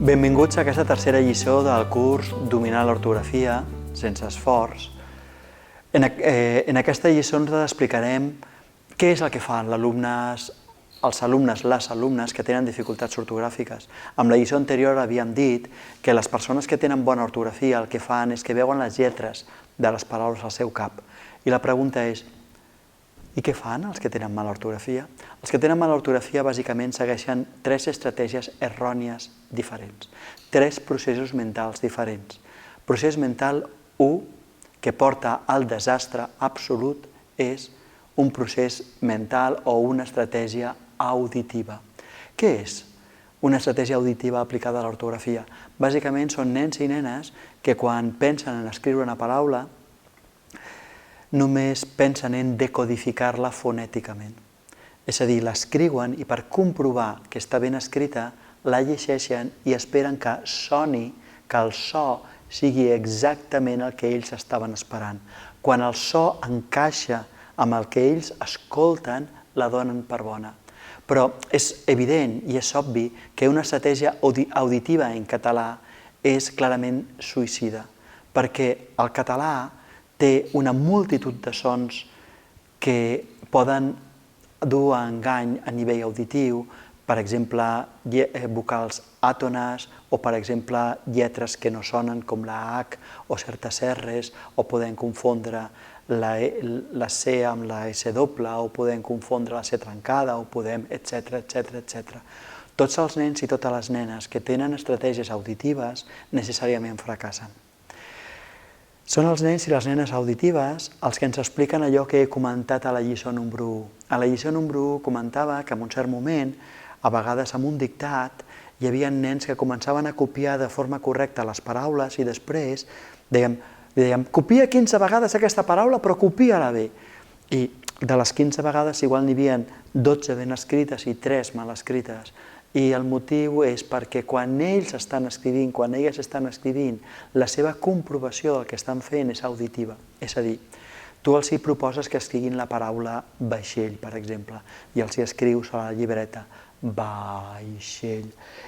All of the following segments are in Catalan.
Benvinguts a aquesta tercera lliçó del curs Dominar l'ortografia sense esforç. En aquesta lliçó ens explicarem què és el que fan els alumnes, les alumnes que tenen dificultats ortogràfiques. Amb la lliçó anterior havíem dit que les persones que tenen bona ortografia el que fan és que veuen les lletres de les paraules al seu cap. I la pregunta és, i què fan els que tenen mala ortografia? Els que tenen mala ortografia bàsicament segueixen tres estratègies errònies diferents, tres processos mentals diferents. Procés mental 1, que porta al desastre absolut, és un procés mental o una estratègia auditiva. Què és una estratègia auditiva aplicada a l'ortografia? Bàsicament són nens i nenes que quan pensen en escriure una paraula només pensen en decodificar-la fonèticament. És a dir, l'escriuen i per comprovar que està ben escrita, la llegeixen i esperen que soni, que el so sigui exactament el que ells estaven esperant. Quan el so encaixa amb el que ells escolten, la donen per bona. Però és evident i és obvi que una estratègia auditiva en català és clarament suïcida, perquè el català té una multitud de sons que poden dur a engany a nivell auditiu, per exemple, vocals àtones o, per exemple, lletres que no sonen com la H o certes R's, o podem confondre la C amb la S doble, o podem confondre la C trencada, o podem, etc, etc, etc. Tots els nens i totes les nenes que tenen estratègies auditives necessàriament fracassen. Són els nens i les nenes auditives els que ens expliquen allò que he comentat a la lliçó número 1. A la lliçó número 1 comentava que en un cert moment, a vegades amb un dictat, hi havia nens que començaven a copiar de forma correcta les paraules i després dèiem copia 15 vegades aquesta paraula però copia-la bé. I de les 15 vegades igual n'hi havia 12 ben escrites i 3 mal escrites. I el motiu és perquè quan ells estan escrivint, quan elles estan escrivint, la seva comprovació del que estan fent és auditiva. És a dir, tu els hi proposes que escriguin la paraula vaixell, per exemple, i els hi escrius a la llibreta vaixell.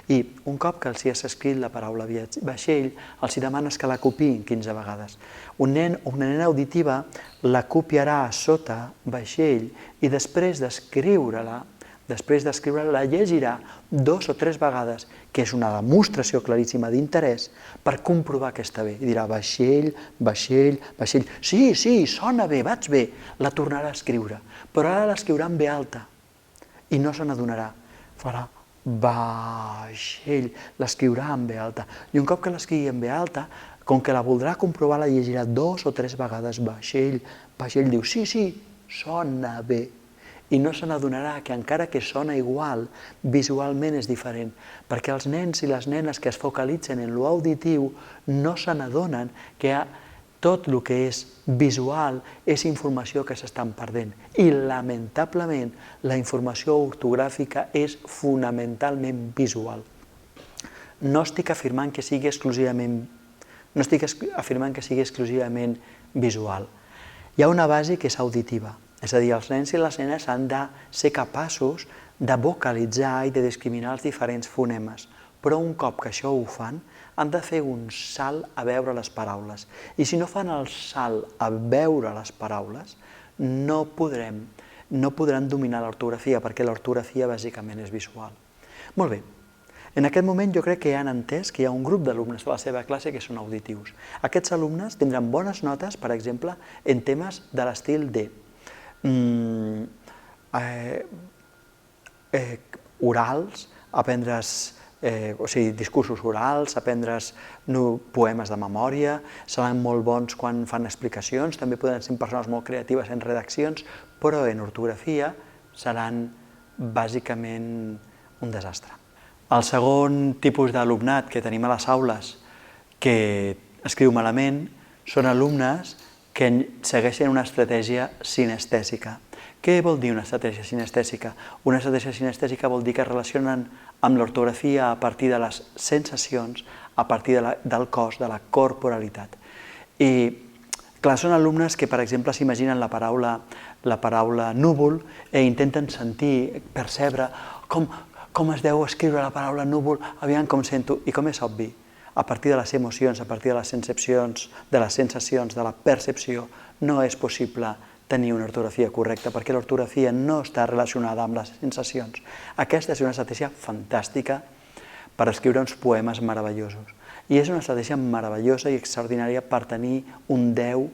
I un cop que els hi has escrit la paraula vaixell, els hi demanes que la copiïn 15 vegades. Un nen o una nena auditiva la copiarà a sota vaixell i després d'escriure-la, la llegirà 2 o 3 vegades, que és una demostració claríssima d'interès per comprovar que està bé. I dirà vaixell, vaixell, vaixell. Sí, sona bé, vaig bé. La tornarà a escriure, però ara l'escriurà en ve alta i no se n'adonarà. Farà vaixell, l'escriurà en ve alta. I un cop que l'escrigui en ve alta, com que la voldrà comprovar, la llegirà 2 o 3 vegades vaixell, vaixell. Diu sí, sona bé. I no se n'adonarà que encara que sona igual, visualment és diferent, perquè els nens i les nenes que es focalitzen en l'auditiu no se n'adonen que tot el que és visual és informació que s'estan perdent. I, lamentablement, la informació ortogràfica és fonamentalment visual. No estic afirmant que sigui exclusivament visual. Hi ha una base que és auditiva. És a dir, els nens i les nenes han de ser capaços de vocalitzar i de discriminar els diferents fonemes, però un cop que això ho fan, han de fer un salt a veure les paraules. I si no fan el salt a veure les paraules, no podran dominar l'ortografia, perquè l'ortografia bàsicament és visual. Molt bé, en aquest moment jo crec que han entès que hi ha un grup d'alumnes de la seva classe que són auditius. Aquests alumnes tindran bones notes, per exemple, en temes de l'estil de orals, discursos orals, aprendre's poemes de memòria, seran molt bons quan fan explicacions, també poden ser persones molt creatives en redaccions, però en ortografia seran bàsicament un desastre. El segon tipus d'alumnat que tenim a les aules que escriu malament són alumnes que segueixen una estratègia sinestèsica. Què vol dir una estratègia sinestèsica? Una estratègia sinestèsica vol dir que es relacionen amb l'ortografia a partir de les sensacions, a partir del cos, de la corporalitat. I, clar, són alumnes que, per exemple, s'imaginen la paraula núvol i intenten sentir, percebre com es deu escriure la paraula núvol, aviam com sento, i com és obvi, a partir de les emocions, a partir de les sensacions, de la percepció, no és possible tenir una ortografia correcta, perquè l'ortografia no està relacionada amb les sensacions. Aquesta és una estratègia fantàstica per escriure uns poemes meravellosos. I és una estratègia meravellosa i extraordinària per tenir un 10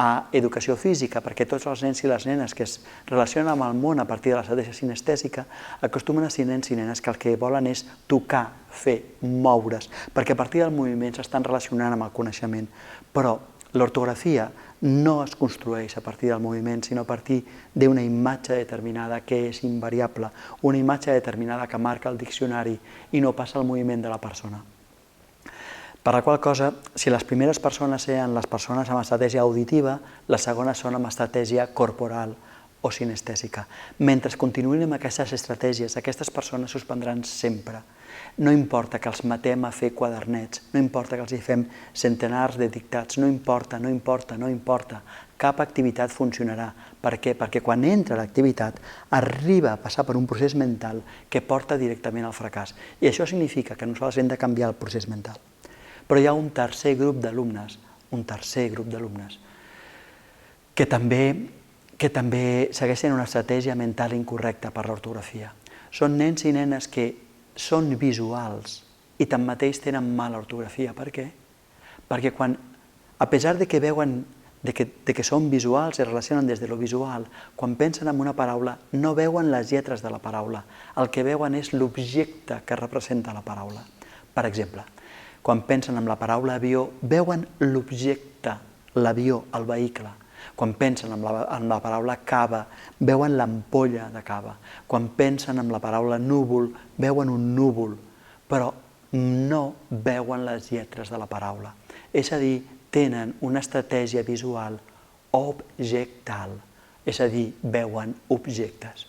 a educació física, perquè tots els nens i les nenes que es relacionen amb el món a partir de l'estratègia cinestèsica acostumen a ser nens i nenes que el que volen és tocar, fer, moure's, perquè a partir del moviment s'estan relacionant amb el coneixement. Però l'ortografia no es construeix a partir del moviment, sinó a partir d'una imatge determinada que és invariable, una imatge determinada que marca el diccionari i no passa el moviment de la persona. Per la qual cosa, si les primeres persones eren les persones amb estratègia auditiva, les segones són amb estratègia corporal o cinestèsica. Mentre continuïn amb aquestes estratègies, aquestes persones suspendran sempre. No importa que els matem a fer quadernets, no importa que els hi fem centenars de dictats, no importa. Cap activitat funcionarà. Per què? Perquè quan entra l'activitat arriba a passar per un procés mental que porta directament al fracàs. I això significa que nosaltres hem de canviar el procés mental. Però hi ha un tercer grup d'alumnes, que també segueixen una estratègia mental incorrecta per l'ortografia. Són nens i nenes que són visuals i tanmateix tenen mala ortografia. Per què? Perquè quan, a pesar de que veuen que són visuals, es relacionen des de lo visual, quan pensen en una paraula no veuen les lletres de la paraula, el que veuen és l'objecte que representa la paraula. Per exemple, quan pensen en la paraula avió, veuen l'objecte, l'avió, el vehicle. Quan pensen en la paraula cava, veuen l'ampolla de cava. Quan pensen en la paraula núvol, veuen un núvol, però no veuen les lletres de la paraula. És a dir, tenen una estratègia visual objectal, és a dir, veuen objectes.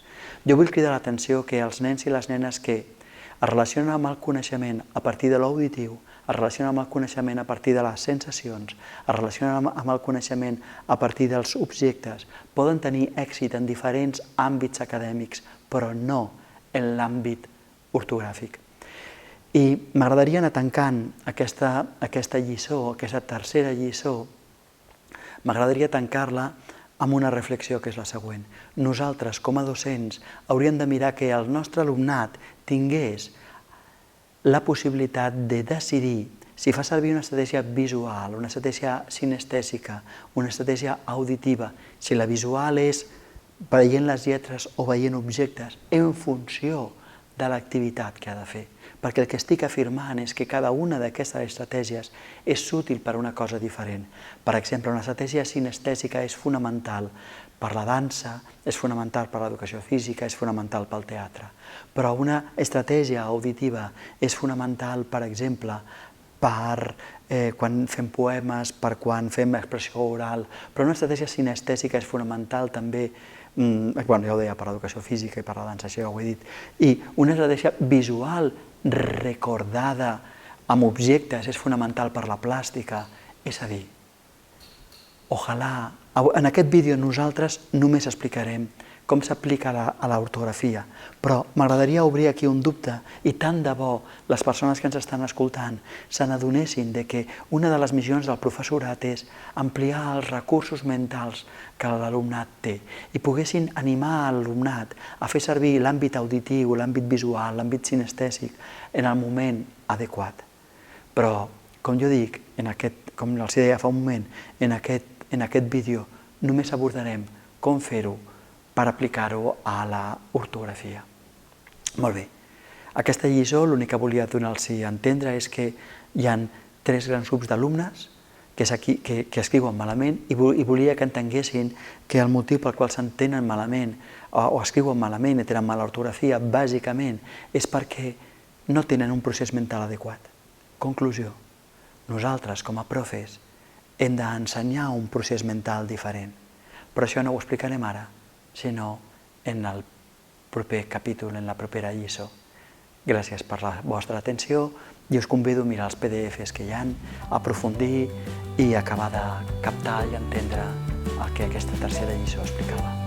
Jo vull cridar l'atenció que els nens i les nenes que es relacionen amb el coneixement a partir de l'auditiu, es relacionen amb el coneixement a partir de les sensacions, es relacionen amb el coneixement a partir dels objectes, poden tenir èxit en diferents àmbits acadèmics, però no en l'àmbit ortogràfic. I m'agradaria anar tancant aquesta lliçó, aquesta tercera lliçó, m'agradaria tancar-la amb una reflexió que és la següent. Nosaltres, com a docents, hauríem de mirar que el nostre alumnat tingués la possibilitat de decidir si fa servir una estratègia visual, una estratègia cinestèsica, una estratègia auditiva, si la visual és veient les lletres o veient objectes en funció de l'activitat que ha de fer. Perquè el que estic afirmant és que cada una d'aquestes estratègies és útil per a una cosa diferent. Per exemple, una estratègia cinestèsica és fonamental per la dansa, és fonamental per l'educació física, és fonamental pel teatre. Però una estratègia auditiva és fonamental, per exemple, per quan fem poemes, per quan fem expressió oral, però una estratègia cinestèsica és fonamental també, ja ho deia, per l'educació física i per la dansa, això ja ho he dit, i una estratègia visual recordada amb objectes és fonamental per la plàstica, és a dir, ojalà, en aquest vídeo nosaltres només explicarem com s'aplica a l'ortografia, però m'agradaria obrir aquí un dubte i tant de bo les persones que ens estan escoltant se n'adonessin que una de les missions del professorat és ampliar els recursos mentals que l'alumnat té i poguessin animar l'alumnat a fer servir l'àmbit auditiu, l'àmbit visual, l'àmbit cinestèsic en el moment adequat. Però, com jo dic, com els deia fa un moment, en aquest vídeo només abordarem com fer-ho per aplicar-ho a l'ortografia. Molt bé, aquesta lliçó l'únic que volia donar-los a entendre és que hi ha 3 grans grups d'alumnes que escriuen malament i volia que entenguessin que el motiu pel qual s'entenen malament o escriuen malament i tenen mala ortografia bàsicament és perquè no tenen un procés mental adequat. Conclusió, nosaltres com a profes hem d'ensenyar un procés mental diferent, però això no ho explicarem ara, sinó en el proper capítol, en la propera lliçó. Gràcies per la vostra atenció i us convido a mirar els PDFs que hi ha, aprofundir i acabar de captar i entendre el que aquesta tercera lliçó explicava.